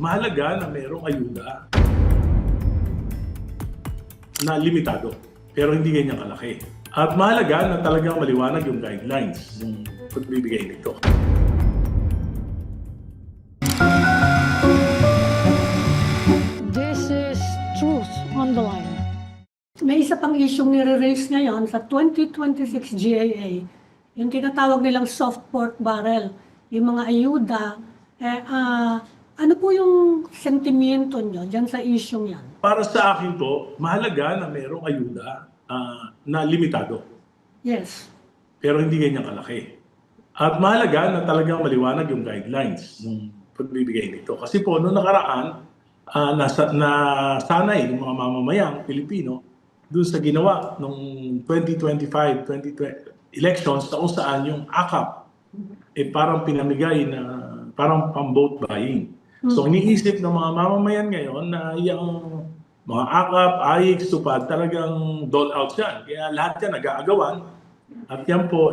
mahalaga na mayroong ayuda na limitado, pero hindi ganyan kalaki. At mahalaga na talagang maliwanag yung guidelines ng pagbibigay nito. This is Truth on the Line. May isa pang isyong nire-raise ngayon sa 2026 GAA, yung tinatawag nilang soft pork barrel, yung mga ayuda. Ano po yung sentimiento nyo dyan sa isyong yan? Para sa akin po, mahalaga na mayroong ayuda na limitado, Yes. pero hindi ganyan kalaki. At mahalaga na talagang maliwanag yung guidelines ng pagbibigay nito. Kasi po, noong nakaraan, nasanay ng mga mamamayang Pilipino doon sa ginawa ng 2025 elections na kung saan yung AKAP parang pinamigay na parang pang-vote buying. So iniisip ng mga mamamayan ngayon na yung mga AKAP, AIX, TUPAD talagang dole out yan. Kaya lahat yan nag-aagawan. At yan po,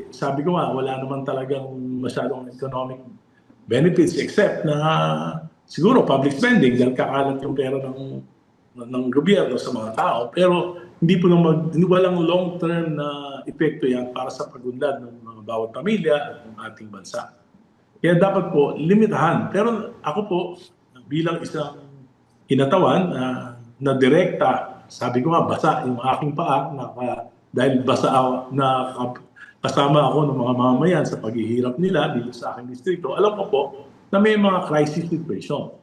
sabi ko nga, wala naman talagang masyadong economic benefits except na siguro public spending dahil kakalat yung pera ng gobyerno sa mga tao. Pero hindi po walang long-term na epekto yan para sa pagunlad ng mga bawat pamilya at ng ating bansa. Kaya dapat po limitahan. Pero ako po, bilang isang kinatawan na direkta, sabi ko nga, basa yung aking paa, dahil basa na kasama ako ng mga mamamayan sa paghihirap nila dito sa aking distrito, alam ko po na may mga crisis situation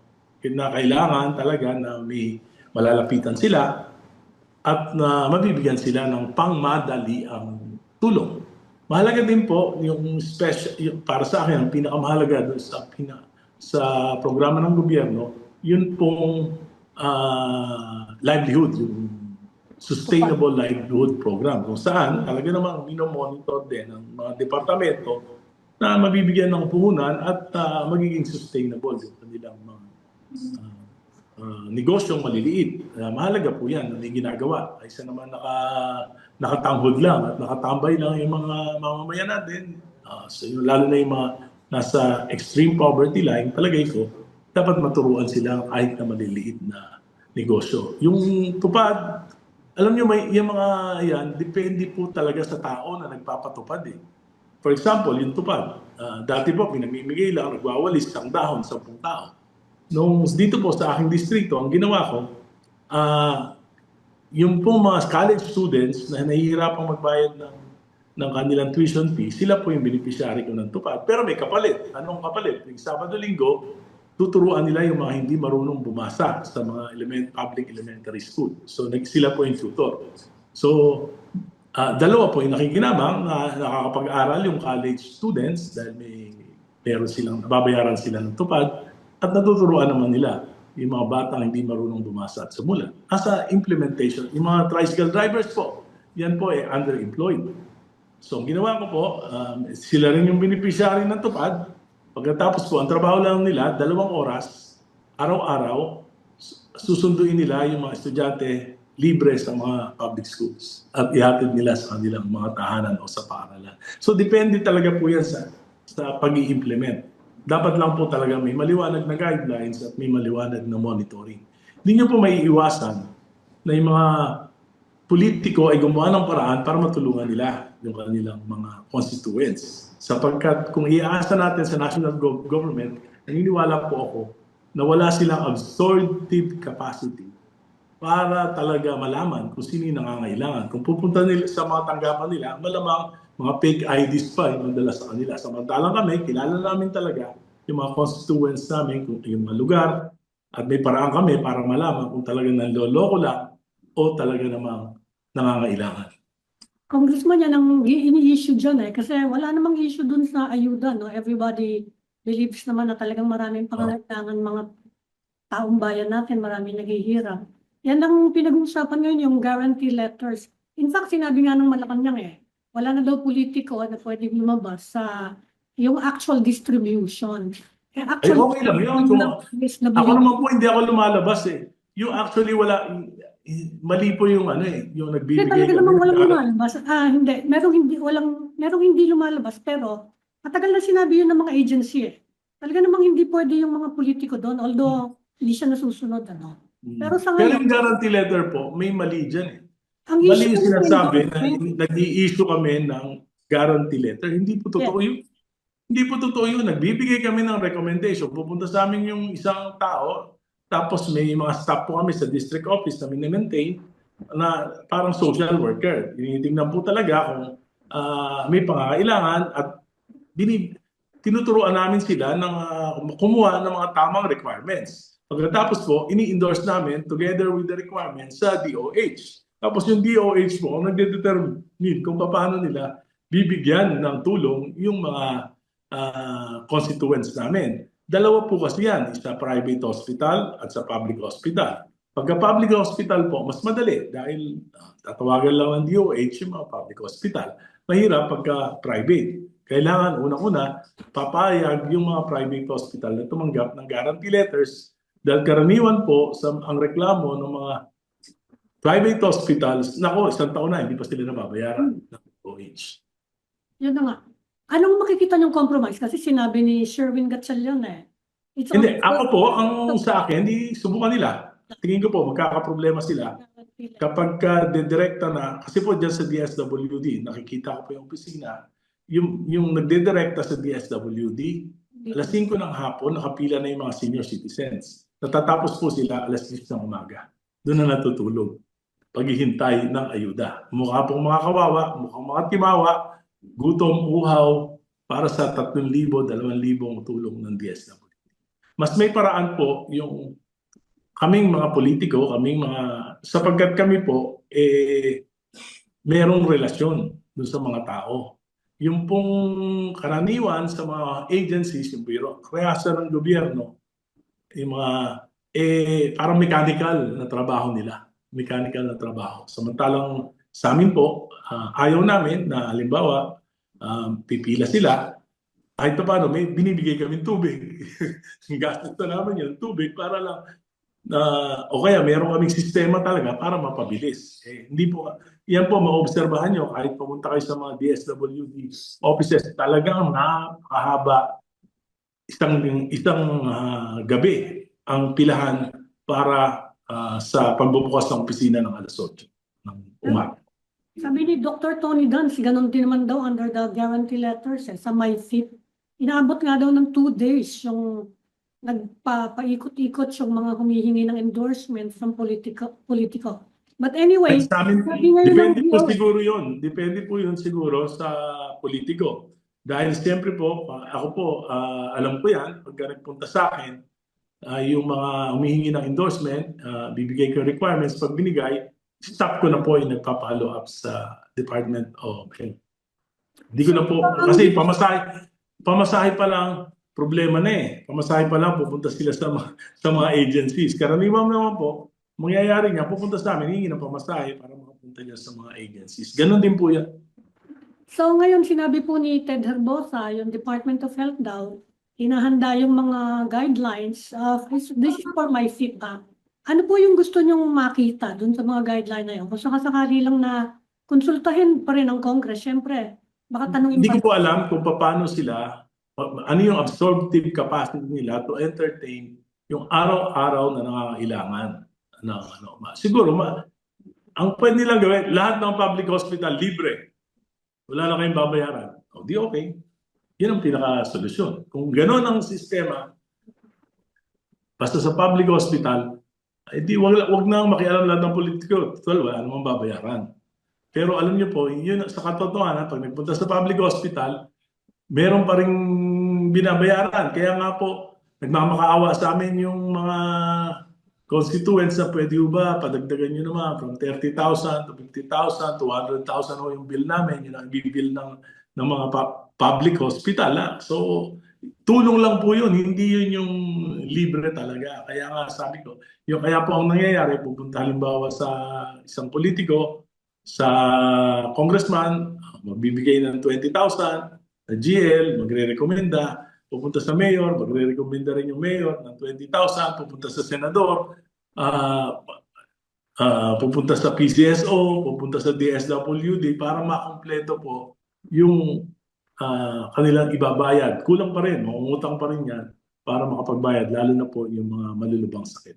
na kailangan talaga na may malalapitan sila at na mabibigyan sila ng pangmadaliang tulong. Mahalaga din po yung para sa akin, ang pinakamahalaga doon sa programa ng gobyerno, yun pong livelihood, yung Sustainable Livelihood Program, kung saan talaga namang minomonitor din ng mga departamento na mabibigyan ng puhunan at magiging sustainable yung kanilang mga negosyong maliliit. Mahalaga po yan na may ginagawa. Kaysa naman nakatanghod lang at nakatambay lang yung mga mamamayan natin. Lalo na yung mga nasa extreme poverty line, palagay ko, dapat maturuan sila kahit na maliliit na negosyo. Yung tupad, alam nyo, yung mga yan, depende po talaga sa tao na nagpapatupad eh. For example, yung tupad, dati po pinamimigay lang, nagwawalis isang dahon, 10 tao. Nung dito po sa aking distrito, ang ginawa ko, yung po mga college students na nahihirapang magbayad ng kanilang tuition fee, sila po yung beneficiary ko ng tupad. Pero may kapalit. Anong kapalit? Yung Sabado-Linggo, tuturuan nila yung mga hindi marunong bumasa sa mga public elementary school. So sila po yung tutor. So dalawa po yung nakikinabang na nakakapag-aral yung college students dahil meron silang, nababayaran sila ng tupad at natuturuan naman nila yung mga batang hindi marunong bumasa at sumulat. Asa implementation, yung mga tricycle drivers po, yan po underemployed. So ang ginawa ko po, sila rin yung beneficiary ng tupad. Pagkatapos po, ang trabaho lang nila, 2 oras, araw-araw, susunduin nila yung mga estudyante libre sa mga public schools at ihatid nila sa kanilang mga tahanan o sa paaralan. So depende talaga po yan sa pag-i-implement. Dapat lang po talaga may maliwanag na guidelines at may maliwanag na monitoring. Hindi nyo po may iwasan na yung mga politiko ay gumawa ng paraan para matulungan nila yung kanilang mga constituents. Sapagkat kung iaasa natin sa national government, naniniwala po ako na wala silang absorptive capacity para talaga malaman kung sino yung nangangailangan. Kung pupunta nila sa mga tanggapan nila, malamang mga fake IDs pa yung madala sa kanila. Samantalang kami, kilala namin talaga yung mga constituents namin, kung yung mga lugar, at may paraan kami para malaman kung talagang nanloloko lang o talaga namang nangangailangan. Congressman, yan ang ini-issue dyan kasi wala namang issue dun sa ayuda. No? Everybody believes naman na talagang maraming pangangailangan mga taong bayan natin, maraming naghihirap. Yan ang pinag-uusapan ngayon, yung guarantee letters. In fact, sinabi nga ng Malacanang wala na daw politiko na pwede lumabas sa yung actual distribution. Actually, okay lang yun. Ako naman po, hindi ako lumalabas Yung actually wala, mali po yung yung nagbibigay. Talaga namang walang lumalabas. Hindi. Merong hindi lumalabas, pero matagal na sinabi yun ng mga agency Talaga namang hindi pwede yung mga politiko doon, although hindi siya nasusunod, ano. Pero sa Pero ngayon, yung guarantee letter po, may mali dyan eh. ang Mali issue yung ng sinasabi na endorsement, nag-i-issue kami ng guarantee letter. Hindi po yes, totoo yun. Hindi po totoo yun. Nagbibigay kami ng recommendation. Pupunta sa amin yung isang tao, tapos may mga staff po kami sa district office na mini-maintain na parang social worker. Tinitingnan po talaga kung may pangangailangan at tinuturuan namin sila ng kumuha ng mga tamang requirements. Pagkatapos po, ini-endorse namin together with the requirements sa DOH. Tapos yung DOH po, ang nagde-determine kung paano nila bibigyan ng tulong yung mga constituents namin. Dalawa po kasi yan, sa private hospital at sa public hospital. Pagka public hospital po, mas madali dahil tatawagan lang ng DOH yung mga public hospital. Mahirap pagka private. Kailangan unang-una, papayag yung mga private hospital na tumanggap ng guarantee letters dahil karaniwan po ang reklamo ng mga private hospitals, nako, isang taon na, hindi pa sila nababayaran ng DOH. yun na nga. Anong makikita niyong compromise? Kasi sinabi ni Sherwin Gatchalian eh. It's Hindi, also- ako po, ang sa akin, di subukan nila. Tingin ko po, magkakaproblema sila kapag dedirekta na, kasi po dyan sa DSWD, nakikita ko po yung opisina, yung nagdidirekta sa DSWD, alas 5 ng hapon, nakapila na yung mga senior citizens. Natatapos po sila alas 10 ng umaga. Doon na natutulog. Paghihintay ng ayuda. Mukha pong mga kawawa, mukhang mga timawa, gutom, uhaw, para sa 3,000, 2,000 tulong ng DSWD. Mas may paraan po yung kaming mga politiko, sapagkat kami po, merong relasyon dun sa mga tao. Yung pong karaniwan sa mga agencies, yung birokrasya ng gobyerno, yung mga, parang mechanical na trabaho nila. Mechanical na trabaho. Samantalang sa amin po, ayaw namin na halimbawa, pipila sila, kahit pa paano, may binibigay kami tubig. Gastos na naman yun, tubig para lang o kaya meron kaming sistema talaga para mapabilis. Hindi po, yan po maobserbahan nyo kahit pumunta kayo sa mga DSWD offices, talagang nakahaba isang gabi ang pilahan para sa pagbubukas ng opisina ng alas 8 ng umaga. Sabi ni Dr. Tony Gans, ganun din naman daw under the guarantee letters sa MyFit. Inaabot nga daw ng 2 days yung nagpapaikot-ikot yung mga humihingi ng endorsement from politiko. But anyway, Sa amin, sabi ngayon depende ng po DOH, siguro yun. Depende po yun siguro sa politiko. Dahil siyempre po, ako po, alam ko yan, pagka nagpunta sa akin, yung mga humihingi ng endorsement, bibigay ko requirements, pag binigay, stop ko na po yung nagpa-follow up sa Department of Health. Hindi ko na po, kasi pamasahe pa lang, problema na eh. Pamasahe pa lang, pupunta sila sa mga agencies. Karaniwan naman po, mangyayari nga, pupunta sa amin, hihingi ng pamasahe para makapunta niya sa mga agencies. Ganon din po yan. so ngayon sinabi po ni Ted Herbosa, yung Department of Health daw, hinahanda yung mga guidelines. This is for MyFit. Ano po yung gusto nyong makita dun sa mga guideline na yun? Kung sakasakali lang na konsultahin pa rin ng Congress, syempre, baka tanungin Hindi pa. ko po alam kung paano sila, ano yung absorptive capacity nila to entertain yung araw-araw na nangangailangan. Siguro, ang pwede nilang gawin, lahat ng public hospital libre. Wala na kayong babayaran. O di okay. Yan ang pinaka-solusyon. Kung gano'n ang sistema, basta sa public hospital, di wag na makialam lahat ng politiko. Total, wala namang babayaran. Pero alam niyo po, yun sa katotohanan, pag nagpunta sa public hospital, meron pa rin binabayaran. Kaya nga po, nagmamakaawa sa amin yung mga constituents na pwede ba, padagdagan nyo naman from 30,000 to 50,000 to 100,000 o yung bill namin, yun ang bill ng mga public hospital. So, tulong lang po yun, hindi yun yung libre talaga. Kaya nga sabi ko, kaya po ang nangyayari, pupunta halimbawa sa isang politiko, sa congressman, magbibigay ng 20,000, sa GL, magre-rekomenda, pupunta sa mayor, magre-rekomenda rin yung mayor ng 20,000, pupunta sa senador, pupunta sa PCSO, pupunta sa DSWD para makompleto po yung kanilang ibabayad. Kulang pa rin, mangungutang pa rin yan para makapagbayad, lalo na po yung mga malulubang sakit.